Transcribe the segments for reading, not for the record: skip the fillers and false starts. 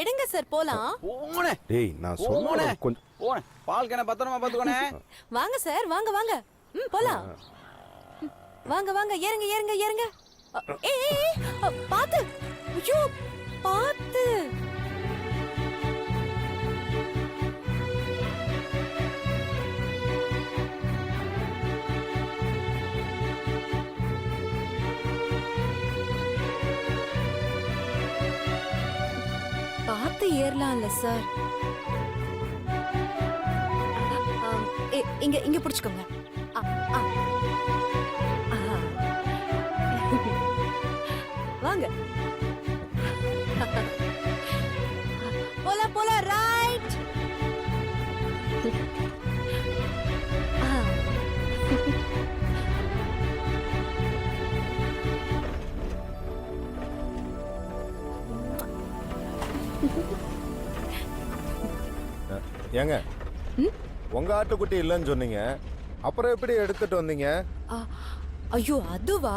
எடுங்க சார் போலாம். போனே டேய் நான் சொன்னேன் கொஞ்சம் போனே. பால் கேன பத்திரமா பாத்துக்கோனே. வாங்க சார் வாங்க வாங்க. போலாம். வாங்க வாங்க ஏறுங்க ஏறுங்க ஏறுங்க. ஏய் பாத்து. ஐயோ பாத்து. பாத்து ஏறலாம்ல சார். இங்க இங்க புடிச்சுக்கோங்க. வாங்க போல போல ரைட். ஏங்க உங்க ஆட்டுக்குட்டி இல்லைன்னு சொன்னீங்க, அப்புறம் எப்படி எடுத்துட்டு வந்தீங்க? ஐயோ அதுவா,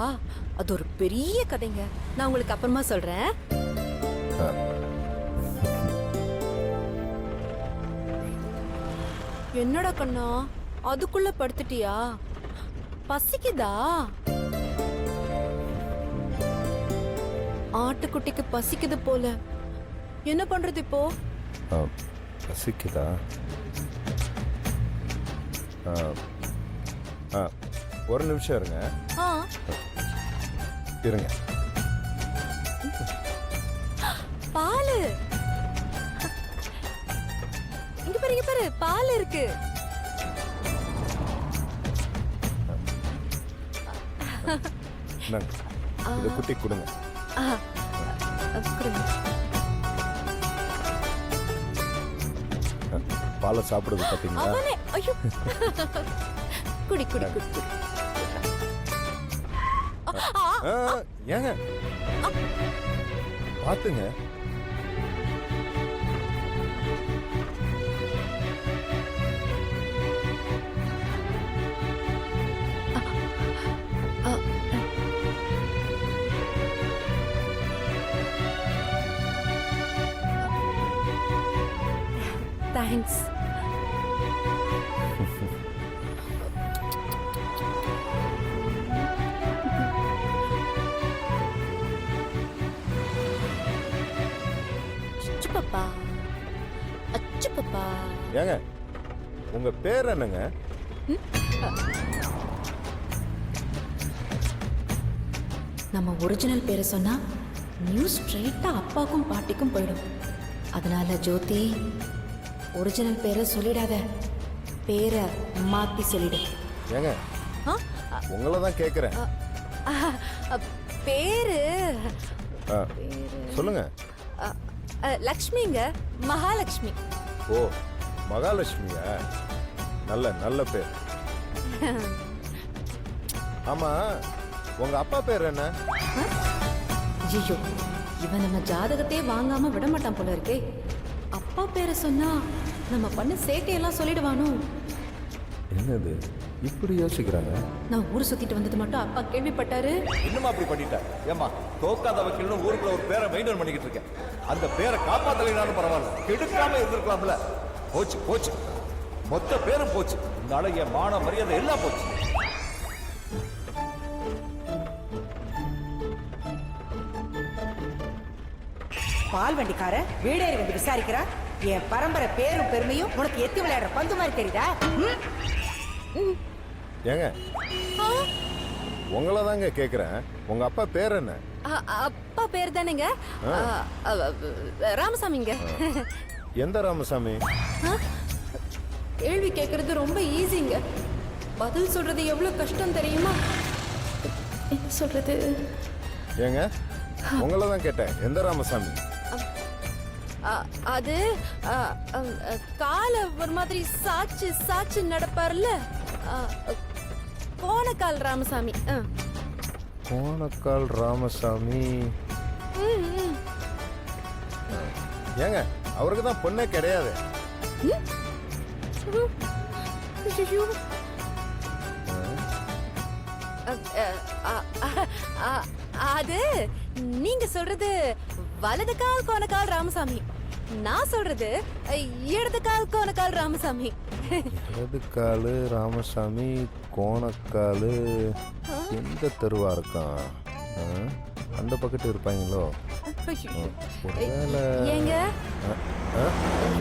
அது ஒரு பெரிய கதைங்க. நான் உங்களுக்கு அப்புறமா சொல்றேன். என்னடா கண்ணா அதுக்குள்ள படுத்துட்டியா? பசிக்குதா? ஆட்டுக்குட்டிக்கு பசிக்குது போல. என்ன பண்றது இப்போ? பசிக்குதா? ஒரு நிமிஷம் இருங்க. இருங்க. பாலு இங்க பாரு, இங்க பாரு, பால் இருக்கு. இந்த குட்டி கொடுங்க. பாலை சாப்பிடுறது பாத்தீங்களா? ஐயோ குடி குடி குடி குடி. ஏங்க பாத்துங்க. தேங்க்ஸ். பாப்பா அச்சு பாப்பா. ஏங்க உங்க பேர் என்னங்க? நம்ம ஒரிஜினல் பேரை சொன்னா நியூஸ் ஸ்ட்ரெயிட்டா அப்பாக்கும் பாட்டிக்கும் போயிடும். அதனால ஜோதி ஒரிஜினல் பேரை சொல்லிடாத, பேரை மாத்தி சொல்லிடு. ஏங்க உங்களை தான் கேக்குறேன். பேரு சொல்லுங்க. லக்ஷ்மிங்க, மகாலட்சுமி. ஓ மகாலட்சுமியா? நல்ல நல்ல பேர். ஆமா உங்க அப்பா பேர் என்ன? ஐயோ இவன் நம்ம ஜாதகத்தையே வாங்காம விட மாட்டான் போல இருக்கே. அப்பா பேரை சொன்னா நம்ம பண்ண சேட்டையெல்லாம் சொல்லிடுவானோ? என்னது இப்படி யோசிக்கிறாங்க? நான் ஊர் சுத்திட்டு வந்தது மட்டும் அப்பா கேள்விப்பட்டாரு. இன்னும் அப்படி பண்ணிட்டேன். ஏமா தோக்காத வக்கீல்னு ஊருக்குள்ள ஒரு பேரை மெயின்டைன் பண்ணிக்கிட்டு இருக்கேன். அந்த பேரை காப்பாத்தலைனாலும் பரவாயில்ல, கெடுக்காம இருந்திருக்கலாம்ல. போச்சு போச்சு, மொத்த பேரும் போச்சு. நாளைய மான மரியாதை எல்லாம் போச்சு. பால் வண்டிக்கார வீடேறி வந்து விசாரிக்கிறா. என் பரம்பரை பேரும் பெருமையும் உனக்கு எத்தி விளையாடுற பந்து மாதிரி தெரியுதா? ஏங்க உங்களை தாங்க கேக்குறேன். உங்க அப்பா பேர் என்ன? அப்பா பேர் தானேங்க ராமசாமிங்க. எந்த ராமசாமி? கேள்வி கேட்கறது ரொம்ப ஈஸிங்க, பதில் சொல்றது எவ்வளவு கஷ்டம் தெரியுமா? என்ன சொல்றது? ஏங்க உங்களை தான் கேட்டேன். எந்த ராமசாமி? அது கால ஒரு மாதிரி சாச்சு சாச்சு நடப்பார்ல, கோணக்கால் ராமசாமி. கோணக்கால் ராமசாமி. ஏங்க அவருக்கு தான் பொண்ணே கிடையாது. அது நீங்க சொல்றது வலது கால் கோணக்கால் ராமசாமி. நான் சொல்றது இடது கால் கோணக்கால் ராமசாமி. இடது காலு ராமசாமி, கோணக்காலு எந்த தெருவா இருக்கான்? அந்த பக்கத்து இருப்பாங்களோ? ஒருவேளை ஏங்க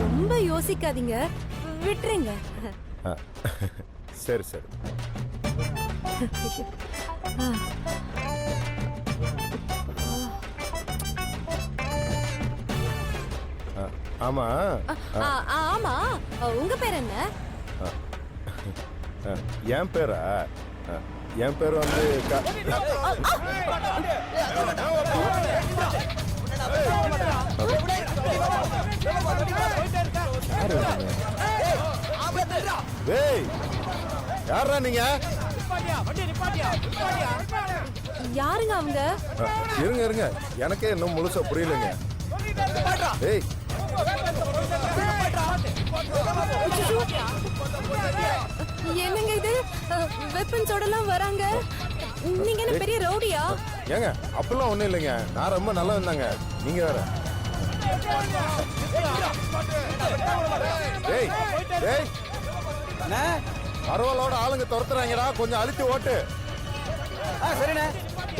ரொம்ப யோசிக்காதீங்க, விட்டுருங்க. சரி சரி. ஆமா ஆமா, உங்க பேர் என்ன? என் பேரா? என் பேர் வந்து யாரா நீங்க? யாருங்க அவங்க? இருங்க இருங்க, எனக்கே இன்னும் முழுசா புரியலங்க. ஏய் என்னங்க இது? வெப்பன்ஸோடலாம் வராங்க. நீங்க என்ன பெரிய ரவுடியா? ஏங்க அப்படிலாம் ஒண்ணும் இல்லைங்க, நான் ரொம்ப நல்லா இருந்தாங்க. நீங்க வேற. ஏய் ஏய், அண்ணே. பரவாயில்லோட ஆளுங்க துரத்துறாங்கடா, கொஞ்சம் அழுத்தி ஓட்டு. சரிண்ணே.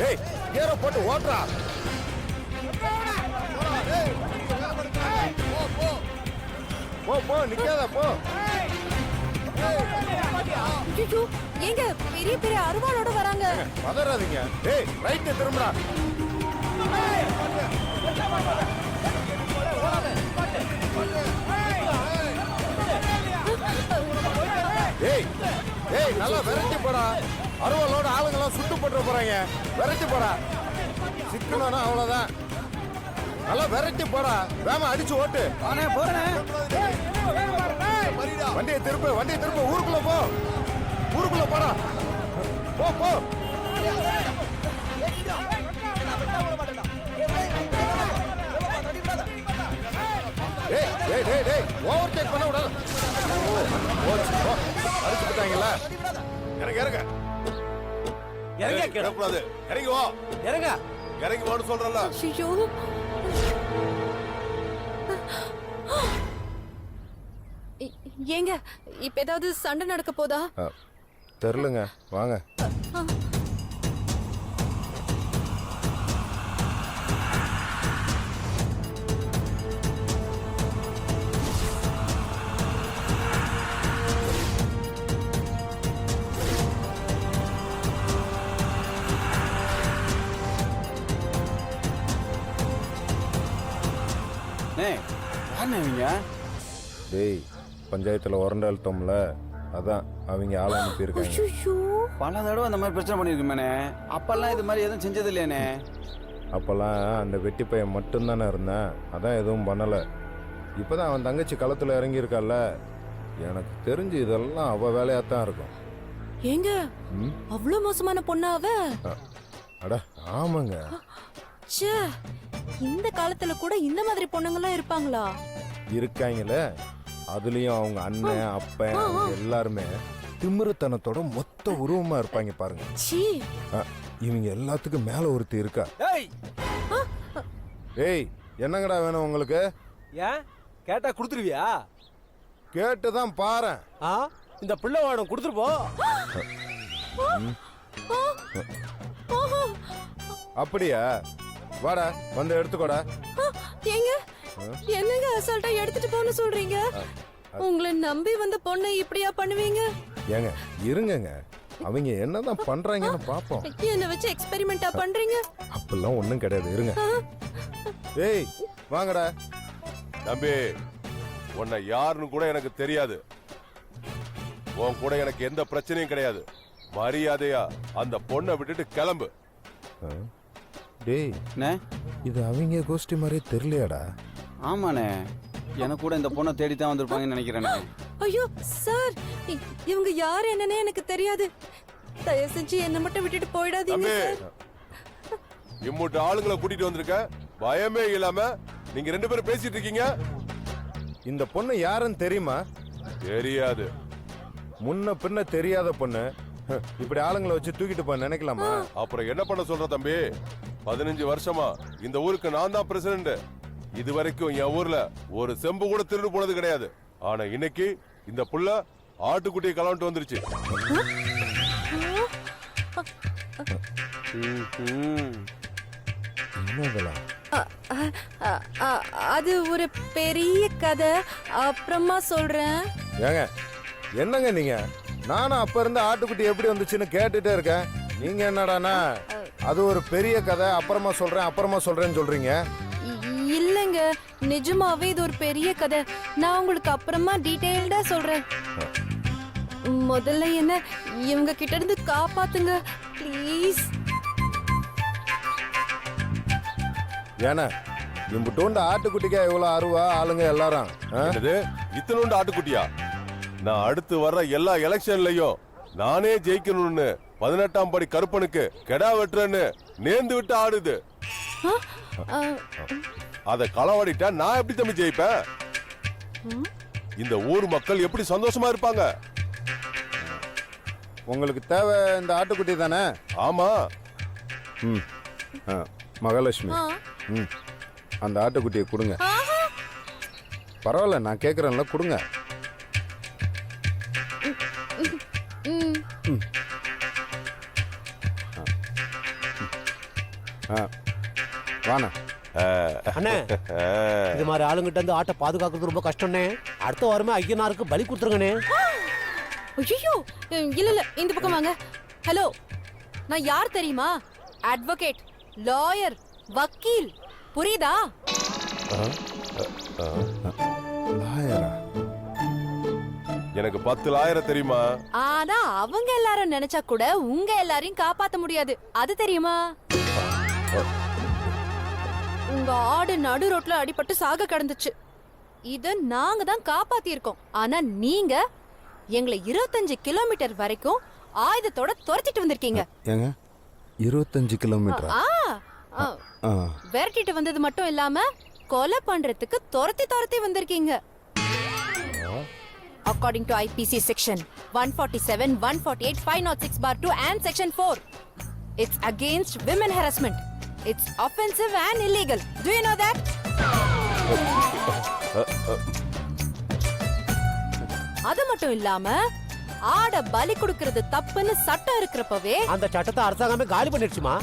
ஏய் கேர போட்டு ஓட்டுறா. போ போ, நிக்காத போ. ஐயோ, ஏங்க பெரிய பெரிய அருவாளோட வராங்க. பதறாதீங்க. ஏய் ரைட் திரும்புடா. ஏய் ஏய், நல்லா விரட்டி போடா. அருவாளோட ஆளுங்கெல்லாம் சுட்டு போட்டு போறாங்க. விரட்டி போடா. சிக்கணும்னா அவ்வளவுதான். நல்லா விரட்டி போடா. வேமா அடிச்சு ஓட்டு. போறேன். வண்டியை திருப்பு, வண்டியை திருப்பு. ஊருக்குள்ள போ, ஊருக்குள்ள போடா. போ போ. ஏய் ஏய் டேய் டேய், ஓவர்டேக் பண்ண விடாத. அடிச்சு போட்டாங்கல்ல. இறங்க இறங்க. இறங்க கிடக்கூடாது. இறங்கி வா. இறங்க. இறங்கி வான்னு சொல்றல. ஐயோ, ஏங்க இப்ப ஏதாவது சண்டை நடக்க போதா? தெரியலங்க, வாங்க. டேய், பஞ்சாயத்துல உரண்டை அழுத்தோம்ல, அதான் அவங்க ஆளை அனுப்பியிருக்காங்க. பல தடவை அந்த மாதிரி பிரச்சனை பண்ணிருக்கேன். அப்பெல்லாம் இது மாதிரி எதுவும் செஞ்சது இல்லையானே? அப்பெல்லாம் அந்த வெட்டி பையன் மட்டும்தானே இருந்தேன், அதான் எதுவும் பண்ணல. இப்பதான் அவன் தங்கச்சி களத்துல இறங்கி இருக்கால, எனக்கு தெரிஞ்சு இதெல்லாம் அவ வேலையாத்தான் இருக்கும். ஏங்க அவ்வளவு மோசமான பொண்ணா அவ? அட ஆமாங்க. ச்சே, இந்த காலத்துல கூட இந்த மாதிரி பொண்ணுங்கலாம் இருப்பாங்களா? இருக்காங்களே, அதுலயும் அவங்க அண்ணன் அப்பன் அவங்க எல்லாருமே திமிருத்தனத்தோட மொத்த உருவமா இருப்பாங்க பாருங்க. சீ, இவங்க எல்லாத்துக்கும் மேல ஒருத்தி இருக்கா. ஏய் என்னங்கடா வேணும் உங்களுக்கு? ஏன் கேட்டா குடுத்துருவியா? கேட்டுதான் பாரு. இந்த பிள்ளை வாடம் கொடுத்துட்டு போ. அப்படியா? வாடா, வந்து எடுத்துக்கோடா. ஏங்க என்னங்க அசால்ட்டா எடுத்துட்டு போன்னு சொல்றீங்க? உங்களை நம்பி வந்த பொண்ணை இப்படியா பண்ணுவீங்க? ஏங்க இருங்கங்க, அவங்க என்னதான் பண்றாங்கன்னு பாப்போம். என்ன வச்சு எக்ஸ்பெரிமெண்டா பண்றீங்க? அப்பெல்லாம் ஒண்ணும் கிடையாது, இருங்க. ஏய் வாங்கடா. தம்பி, உன்னை யாருன்னு கூட எனக்கு தெரியாது. உன் கூட எனக்கு எந்த பிரச்சனையும் கிடையாது. மரியாதையா அந்த பொண்ணை விட்டுட்டு கிளம்பு. டேய், இது அவங்க கோஷ்டி மாதிரியே தெரியலையாடா? ஆமாண்ணே, எனக்கு கூட இந்த பொண்ணை தேடித்தான் வந்திருப்பாங்கன்னு நினைக்கிறேன். ஐயோ சார், இவங்க யார் என்னன்னே எனக்கு தெரியாது. தயவு செஞ்சு என்ன மட்டும் விட்டுட்டு போயிடாதீங்க சார். இம்மூட்டு ஆளுங்களை கூட்டிட்டு வந்திருக்க, பயமே இல்லாம நீங்க ரெண்டு பேரும் பேசிட்டு இருக்கீங்க. இந்த பொண்ணு யாருன்னு தெரியுமா? தெரியாது. முன்ன பின்ன தெரியாத பொண்ணு இப்படி ஆளுங்களை வச்சு தூக்கிட்டு போய் நினைக்கலாமா? அப்புறம் என்ன பண்ண சொல்ற தம்பி? 15 வருஷமா இந்த ஊருக்கு நான் தான் பிரசிடண்ட். இது வரைக்கும் என் ஊர்ல ஒரு செம்பு கூட திருடு போனது கிடையாது. ஆனா இன்னைக்கு இந்த புள்ள ஆட்டுக்குட்டியை கலந்துட்டு வந்துருச்சு. அது ஒரு பெரிய கதை, அப்புறமா சொல்றேன். ஏங்க என்னங்க நீங்க? நானும் அப்ப இருந்து ஆட்டுக்குட்டி எப்படி வந்துச்சுன்னு கேட்டுட்டே இருக்கேன். நீங்க என்னடானா அது ஒரு பெரிய கதை, அப்புறமா சொல்றேன்னு சொல்றீங்க. இல்லங்க, நிஜமாவே இது ஒரு பெரிய கதை. நான் உங்களுக்கு அப்புறமா டீடைல்டா சொல்றேன். முதல்ல என்ன இவங்க கிட்ட இருந்து காப்பாத்துங்க ப்ளீஸ். ஏன்னா இம்புட்டோண்டு ஆட்டுக்குட்டிக்கா இவ்வளவு அருவா ஆளுங்க எல்லாரும் ஆ? என்னது இத்தனோண்டு ஆட்டுக்குட்டியா? நான் அடுத்து வர்ற எல்லா எலெக்ஷன்லயும் நானே ஜெயிக்கணும்னு 18ஆம் படி கருப்பனுக்கு கெடா வெட்டுறேன்னு நேர்ந்து விட்டு ஆடுது. அத களவாடிட்டா நான் எப்படி தம்பி ஜெயிப்பேன்? இந்த ஊர் மக்கள் எப்படி சந்தோஷமா இருப்பாங்க? உங்களுக்கு தேவை இந்த ஆட்டுக்குட்டி தானே? ஆமா. ம் ஆ, மகாலட்சுமி ம் அந்த ஆட்டுக்குட்டியை கொடுங்க. பரவாயில்ல, நான் கேட்குறேன்ல, கொடுங்க. வாண்ணா. அண்ணே, இது மாதிரி ஆளுங்கிட்ட இருந்து ஆட்டை பாதுகாக்கிறது ரொம்ப கஷ்டம்னே. அடுத்த வாரமே ஐயனாருக்கு பலி கொடுத்துருங்கண்ணே. ஐயோ, இல்ல இல்ல, இந்த பக்கம் வாங்க. ஹலோ, நான் யார் தெரியுமா? அட்வொகேட், லாயர், வக்கீல், புரியுதா? லாயரா? எனக்கு 10 லாயர் தெரியுமா? ஆனா அவங்க எல்லாரும் நினைச்சா கூட உங்க எல்லாரையும் காப்பாத்த முடியாது, அது தெரியுமா? உங்க ஆடு நடு ரோட்ல அடிபட்டு சாக கிடந்துச்சு. இத நாங்க தான் காப்பாத்தி இருக்கோம். ஆனா நீங்க எங்களை 25 கிலோமீட்டர் வரைக்கும் ஆயுதத்தோட துரத்திட்டு வந்திருக்கீங்க. ஏங்க 25 கிலோமீட்டர்? விரட்டிட்டு வந்தது மட்டும் இல்லாம கொலை பண்றதுக்கு துரத்தி வந்திருக்கீங்க. According to IPC section 147, 148, 506(2) and section 4, it's against women harassment. It's offensive and illegal. Do you know that? அது மட்டும் இல்லாம ஆட பலி கொடுக்கிறது தப்புன்னு சட்டம் இருக்கிறப்பவே அந்த சட்டத்தை அரசாங்கமே காலி பண்ணிடுச்சுமா?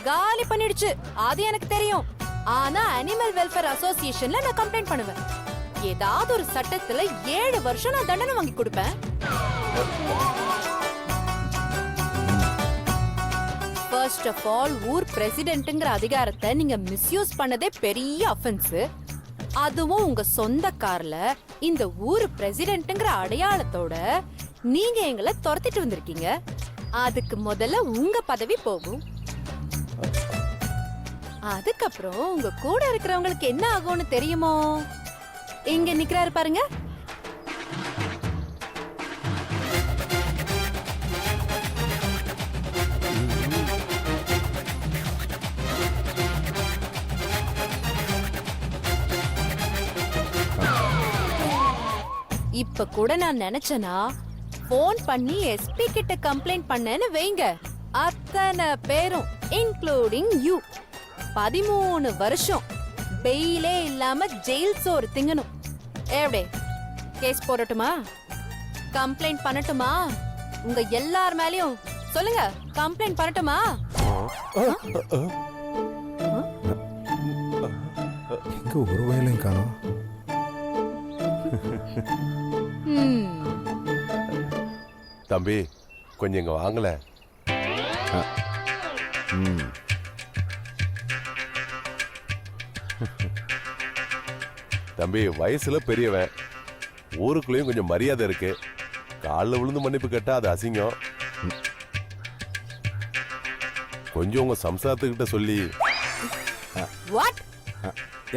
காலி பண்ணிடுச்சு, அது எனக்கு தெரியும். ஆனா அனிமல் வெல்ஃபேர் அசோசியேஷன்ல நான் கம்ப்ளைண்ட் பண்ணுவேன். ஏதாவது ஒரு சட்டத்துல 7 வருஷம் நான் தண்டனை வாங்கி கொடுப்பேன். ஃபர்ஸ்ட் ஆஃப் ஆல், ஊர் பிரசிடென்ட்ங்கிற அதிகாரத்தை நீங்க மிஸ்யூஸ் பண்ணதே பெரிய அஃபென்ஸ். அதுவும் உங்க சொந்த கார்ல இந்த ஊர் பிரசிடென்ட்ங்கிற அடையாளத்தோட நீங்க எங்களை துரத்திட்டு வந்திருக்கீங்க. அதுக்கு முதல்ல உங்க பதவி போகும். அதுக்கப்புறம் உங்க கூட இருக்கிறவங்களுக்கு என்ன ஆகும்னு தெரியுமோ? இங்க நிக்கிறாரு பாருங்க. இப்ப கூட நான் நினைச்சனா போன் பண்ணி எஸ்பி கிட்ட கம்ப்ளைண்ட் பண்ணேன்னு வைங்க, அத்தனை பேரும் இன்க்ளூடிங் யூ 13 வருஷம் பெயிலே இல்லாம ஜெயில் சோறு திங்கணும். எப்படி கேஸ் போடட்டுமா? கம்ப்ளைண்ட் பண்ணட்டுமா? உங்க எல்லார் மேலயும் சொல்லுங்க, கம்ப்ளைண்ட் பண்ணட்டுமா? எங்க ஒரு வயலையும் காணோம். தம்பி கொஞ்சம் இங்க வாங்கல. தம்பி வயசுல பெரியவன், ஊருக்குள்ளேயும் கொஞ்சம் மரியாதை இருக்கு. காலில் விழுந்து மன்னிப்பு கேட்டா அது அசிங்கம். கொஞ்சம் உங்க சம்சாரத்துக்கிட்ட சொல்லி.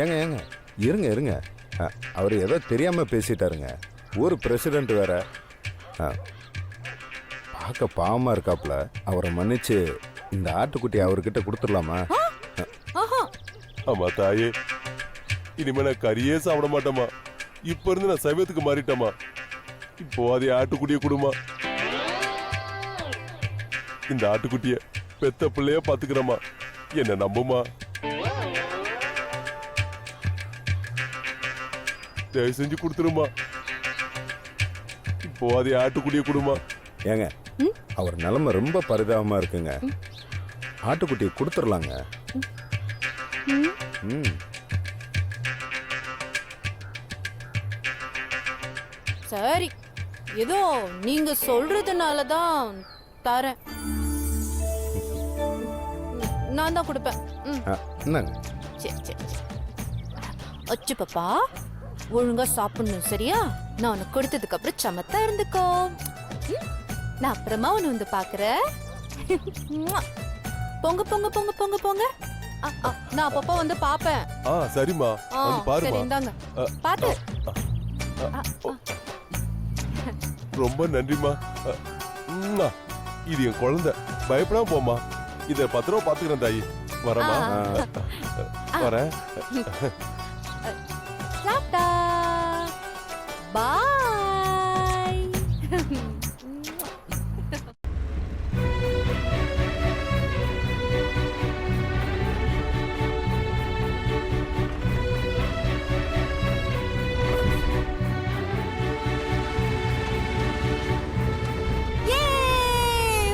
ஏங்க ஏங்க இருங்க இருங்க, அவர் ஏதோ தெரியாம பேசிட்டாருங்க. ஊர் பிரசிடென்ட் வேற, பார்க்க பாவமா இருக்காப்ல. அவரை மன்னிச்சு இந்த ஆட்டுக்குட்டி அவர்கிட்ட கொடுத்துடலாமா? ஆமா தாயே, இனிமே நான் கறியே சாப்பிட மாட்டேமா. இப்ப இருந்து நான் சைவத்துக்கு மாறிட்டேமா. இப்போ அதே ஆட்டுக்குட்டிய கொடுமா. இந்த ஆட்டுக்குட்டிய பெத்த பிள்ளைய பாத்துக்கிறமா. என்ன நம்புமா? தயவு செஞ்சு கொடுத்துருமா. இப்போ அது ஆட்டுக்குடிய கொடுமா. ஏங்க அவர் நிலைமை ரொம்ப பரிதாபமா இருக்குங்க. ஆட்டுக்குட்டியை கொடுத்துடலாங்க. ம். சரி, ஏதோ நீங்க சொல்றதுனால தான் தரேன். நான் தான் கொடுப்பேன். ம், என்னங்க? சரி சரி சரி. அச்சு பாப்பா, ஒழுங்கா சாப்பிடணும் சரியா? நான் உனக்கு கொடுத்ததுக்கு அப்புறம் சமத்தா இருந்துக்கோ. ம், நான் அப்புறமா உன்னை வந்து பாக்குறேன். பொங்க பொங்க பொங்க பொங்க பொங்க. நான் அப்பப்போ வந்து பாப்பேன். சரிம்மா, வந்து சரி பாருமா. இந்தாங்க பாத்து. ரொம்ப நன்றிமா. இது என் குழந்தை, பயப்படாம போமா. இத பத்திரம் பாத்துக்கிறேன் தாயி. வரமா? வரேன். டாடா பாய்.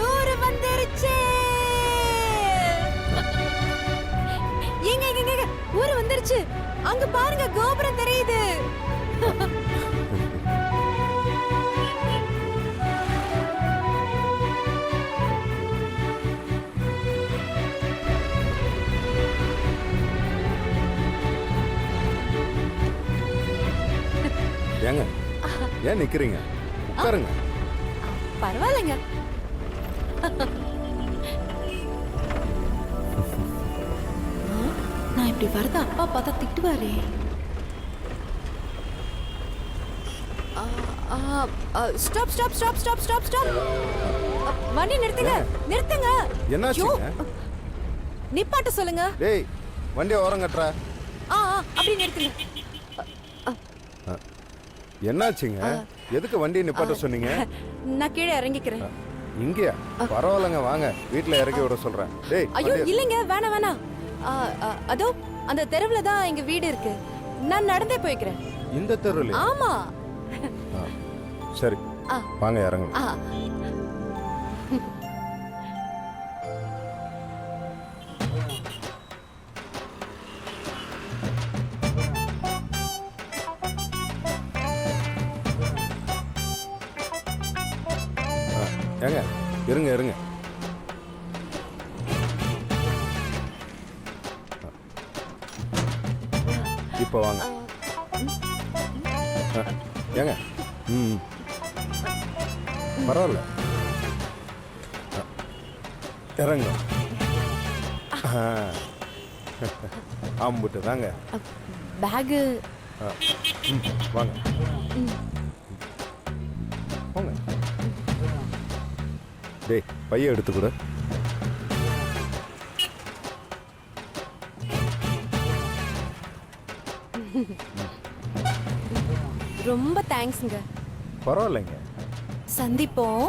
ஊரு வந்துருச்சு. எங்க ஊரு வந்துருச்சு. அங்க பாருங்க, கோபுரம் தெரியுது. ஏங்க ஏன் நிக்கிறீங்க? உட்காருங்க. பரவாயில்லைங்க. நான் இப்படி வரத அப்பா பார்த்தா திட்டுவாரே. Stop stop stop stop stop stop. வண்டி நிறுத்துங்க, நிறுத்துங்க. என்னாச்சுங்க? நிப்பாட்ட சொல்லுங்க. டேய், வண்டியை ஓரம் கட்டுற. அப்படி நிறுத்துங்க. என்னாச்சுங்க? எதுக்கு வண்டியை நிப்பாட்ட சொன்னீங்க? நான் கீழே இறங்கிக்கிறேன். இங்கயா? பரவாயில்லைங்க, வாங்க வீட்டுல இறக்கி விட சொல்றேன். டேய், ஐயோ வண்டியை- இல்லைங்க, வேணாம் வேணாம். அதோ அந்த தெருவுல தான் எங்க வீடு இருக்கு. நான் நடந்தே போய்க்கிறேன். இந்த தெருவில்? ஆமா. சரி, ஆ. வாங்க இறங்க. ஆ. ஏங்க இருங்க இருங்க. இப்போ வாங்க. ஏங்க ம் பரவாயில்ல, இறங்க. ஆம்பிட்டு தாங்க. பேக் வாங்க போங்க. டேய், பைய எடுத்து கொடு. ரொம்ப தேங்க்ஸ்ங்க. பரவாயில்லைங்க. சந்திப்போம்.